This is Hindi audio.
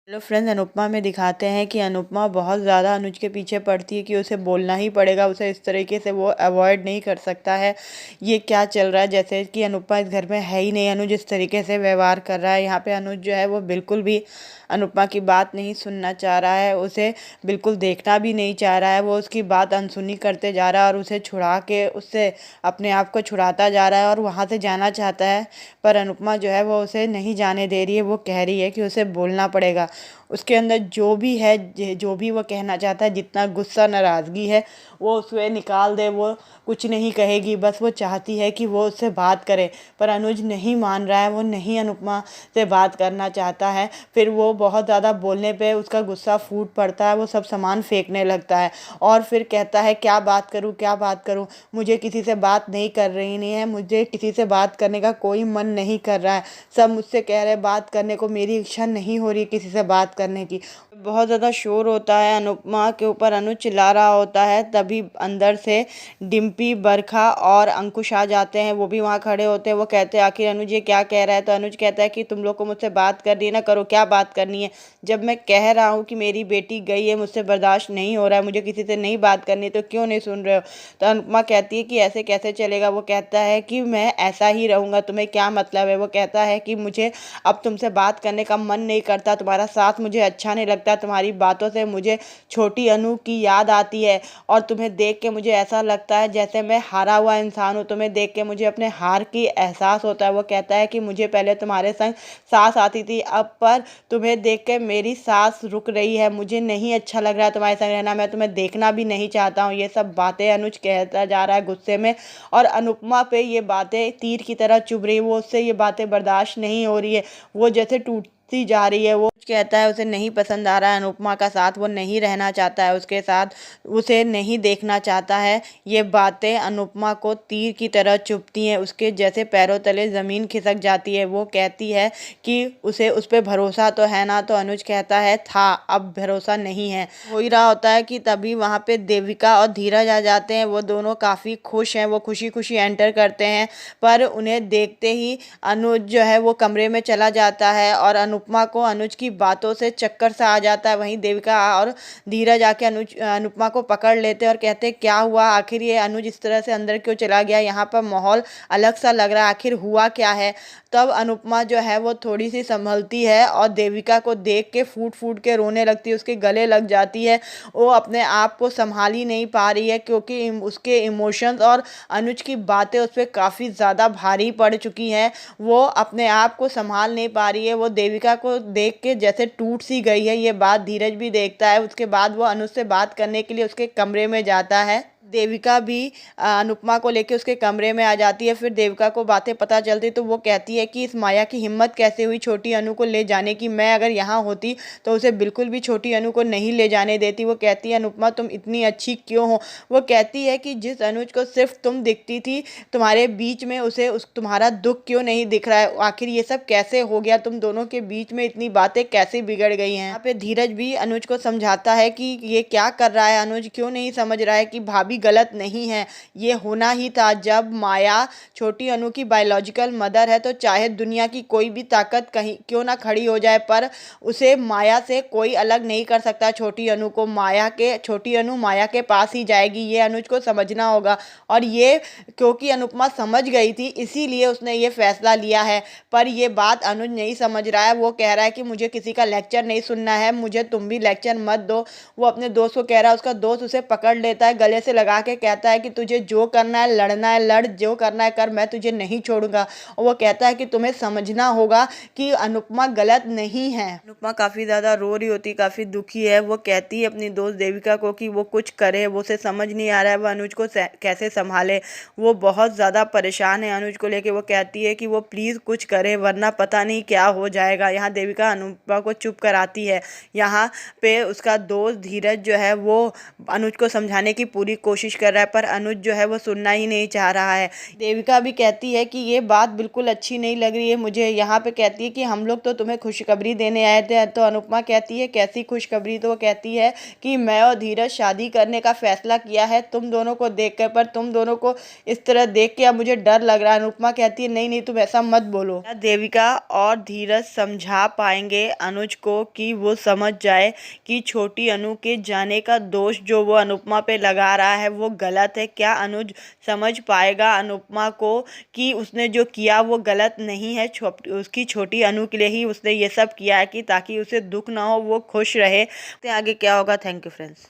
हेलो फ्रेंड्स, अनुपमा में दिखाते हैं कि अनुपमा बहुत ज़्यादा अनुज के पीछे पड़ती है कि उसे बोलना ही पड़ेगा, उसे इस तरीके से वो अवॉइड नहीं कर सकता है। ये क्या चल रहा है, जैसे कि अनुपमा इस घर में है ही नहीं, अनुज इस तरीके से व्यवहार कर रहा है। यहाँ पे अनुज जो है वो बिल्कुल भी अनुपमा की बात नहीं सुनना चाह रहा है, उसे बिल्कुल देखना भी नहीं चाह रहा है। वो उसकी बात अनसुनी करते जा रहा है और उसे छुड़ा के उससे अपने आप को छुड़ाता जा रहा है और वहाँ से जाना चाहता है। पर अनुपमा जो है वो उसे नहीं जाने दे रही है। वो कह रही है कि उसे बोलना पड़ेगा। उसके अंदर जो भी है, जो भी वो कहना चाहता है, जितना गुस्सा नाराज़गी है वो उसमें निकाल दे। वो कुछ नहीं कहेगी, बस वो चाहती है कि वो उससे बात करे। पर अनुज नहीं मान रहा है, वो नहीं अनुपमा से बात करना चाहता है। फिर वो बहुत ज़्यादा बोलने पे उसका गुस्सा फूट पड़ता है, वो सब सामान फेंकने लगता है और फिर कहता है क्या बात करूँ, क्या बात करूँ, मुझे किसी से बात नहीं कर रही नहीं है, मुझे किसी से बात करने का कोई मन नहीं कर रहा है। सब मुझसे कह रहे हैं बात करने को, मेरी इच्छा नहीं हो रही किसी से बात करने की। बहुत ज़्यादा शोर होता है अनुपमा के ऊपर, अनुज चिल्ला रहा होता है। तभी अंदर से डिम्पी, बरखा और अंकुश आ जाते हैं। वो भी वहाँ खड़े होते हैं। वो कहते हैं आखिर अनुज ये क्या कह रहा है। तो अनुज कहता है कि तुम लोग को मुझसे बात करनी है ना, करो, क्या बात करनी है। जब मैं कह रहा हूँ कि मेरी बेटी गई है, मुझसे बर्दाश्त नहीं हो रहा है, मुझे किसी से नहीं बात करनी, तो क्यों नहीं सुन रहे हो। तो अनुपमा कहती है कि ऐसे कैसे चलेगा। वो कहता है कि मैं ऐसा ही रहूँगा, तुम्हें क्या मतलब है। वो कहता है कि मुझे अब तुमसे बात करने का मन नहीं करता, तुम्हारा साथ मुझे अच्छा नहीं लगता, तुम्हारी बातों से मुझे छोटी अनु की याद आती है और तुम्हें देख के मुझे ऐसा लगता है जैसे मैं हारा हुआ इंसान हूँ। तुम्हें देख के मुझे अपने हार की एहसास होता है। वो कहता है कि मुझे पहले तुम्हारे संग सांस आती थी, अब पर तुम्हें देख के मेरी सांस रुक रही है, मुझे नहीं अच्छा लग रहा है तुम्हारे संग रहना, मैं तुम्हें देखना भी नहीं चाहता हूँ। ये सब बातें अनुज कहता जा रहा है गुस्से में और अनुपमा पे ये बातें तीर की तरह चुभ रही है। वो उससे ये बातें बर्दाश्त नहीं हो रही है, वो जैसे टूटती जा रही है। वो कहता है उसे नहीं पसंद आ रहा है अनुपमा का साथ, वो नहीं रहना चाहता है उसके साथ, उसे नहीं देखना चाहता है। ये बातें अनुपमा को तीर की तरह चुभती हैं, उसके जैसे पैरों तले ज़मीन खिसक जाती है। वो कहती है कि उसे उस पर भरोसा तो है ना। तो अनुज कहता है था, अब भरोसा नहीं है। हो ही रहा होता है कि तभी वहाँ पे देविका और धीरज आ जाते हैं। वो दोनों काफ़ी खुश हैं, वो खुशी खुशी एंटर करते हैं। पर उन्हें देखते ही अनुज जो है वो कमरे में चला जाता है और अनुपमा को अनुज की बातों से चक्कर सा आ जाता है। वहीं देविका और धीरज आके अनुपमा को पकड़ लेते हैं और कहते हैं क्या हुआ, आखिर ये अनुज इस तरह से अंदर क्यों चला गया, यहाँ पर माहौल अलग सा लग रहा है, आखिर हुआ क्या है। तब अनुपमा जो है वो थोड़ी सी संभलती है और देविका को देख के फूट फूट के रोने लगती है, उसके गले लग जाती है। वो अपने आप को संभाल ही नहीं पा रही है क्योंकि उसके इमोशंस और अनुज की बातें उस पर काफ़ी ज़्यादा भारी पड़ चुकी हैं। वो अपने आप को संभाल नहीं पा रही है। वो देविका को देख के जैसे टूट सी गई है। ये बात धीरज भी देखता है। उसके बाद वो अनुज से बात करने के लिए उसके कमरे में जाता है। देविका भी अनुपमा को लेके उसके कमरे में आ जाती है। फिर देविका को बातें पता चलती तो वो कहती है कि इस माया की हिम्मत कैसे हुई छोटी अनु को ले जाने की। मैं अगर यहाँ होती तो उसे बिल्कुल भी छोटी अनु को नहीं ले जाने देती। वो कहती है अनुपमा तुम इतनी अच्छी क्यों हो। वो कहती है कि जिस अनुज को सिर्फ तुम दिखती थी, तुम्हारे बीच में उसे तुम्हारा दुख क्यों नहीं दिख रहा है। आखिर ये सब कैसे हो गया, तुम दोनों के बीच में इतनी बातें कैसे बिगड़ गई हैं। यहाँ पे धीरज भी अनुज को समझाता है कि ये क्या कर रहा है, अनुज क्यों नहीं समझ रहा है कि भाभी गलत नहीं है। ये होना ही था। जब माया छोटी अनु की बायोलॉजिकल मदर है तो चाहे दुनिया की कोई भी ताकत कहीं क्यों ना खड़ी हो जाए, पर उसे माया से कोई अलग नहीं कर सकता। छोटी अनु को छोटी अनु माया के पास ही जाएगी, ये अनुज को समझना होगा। और ये क्योंकि अनुपमा समझ गई थी इसीलिए उसने ये फैसला लिया है। पर ये बात अनुज नहीं समझ रहा है। वो कह रहा है कि मुझे किसी का लेक्चर नहीं सुनना है, मुझे तुम भी लेक्चर मत दो। वो अपने दोस्त को कह रहा है, उसका दोस्त उसे पकड़ लेता है, गले से लगा के कहता है कि तुझे जो करना है लड़ना है लड़, जो करना है कर, मैं तुझे नहीं छोड़ूंगा। और वो कहता है कि तुम्हें समझना होगा कि अनुपमा गलत नहीं है। अनुपमा काफ़ी ज़्यादा रो रही होती, काफ़ी दुखी है। वो कहती है अपनी दोस्त देविका को कि वो कुछ करे, वो उसे समझ नहीं आ रहा है वो अनुज को कैसे संभाले। वो बहुत ज़्यादा परेशान है अनुज को लेके। वो कहती है कि वो प्लीज़ कुछ करे वरना पता नहीं क्या हो जाएगा। यहाँ देविका अनुपमा को चुप कराती है। यहाँ पे उसका दोस्त धीरज जो है वो अनुज को समझाने की पूरी कोशिश कोशिश कर रहा है, पर अनुज जो है वो सुनना ही नहीं चाह रहा है। देविका भी कहती है कि ये बात बिल्कुल अच्छी नहीं लग रही है मुझे। यहाँ पे कहती है कि हम लोग तो तुम्हें खुशखबरी देने आए थे। तो अनुपमा कहती है कैसी खुशखबरी? तो वो कहती है कि मैं और धीरज शादी करने का फैसला किया है तुम दोनों को देख कर, पर तुम दोनों को इस तरह देख के अब मुझे डर लग रहा है। अनुपमा कहती है नहीं नहीं तुम ऐसा मत बोलो। देविका और धीरज समझा पाएंगे अनुज को कि वो समझ जाए कि छोटी अनु के जाने का दोष जो वो अनुपमा पे लगा रहा है वो गलत है? क्या अनुज समझ पाएगा अनुपमा को कि उसने जो किया वो गलत नहीं है? उसकी छोटी अनु के लिए ही उसने ये सब किया है कि ताकि उसे दुख ना हो, वो खुश रहे। तो आगे क्या होगा? Thank you friends.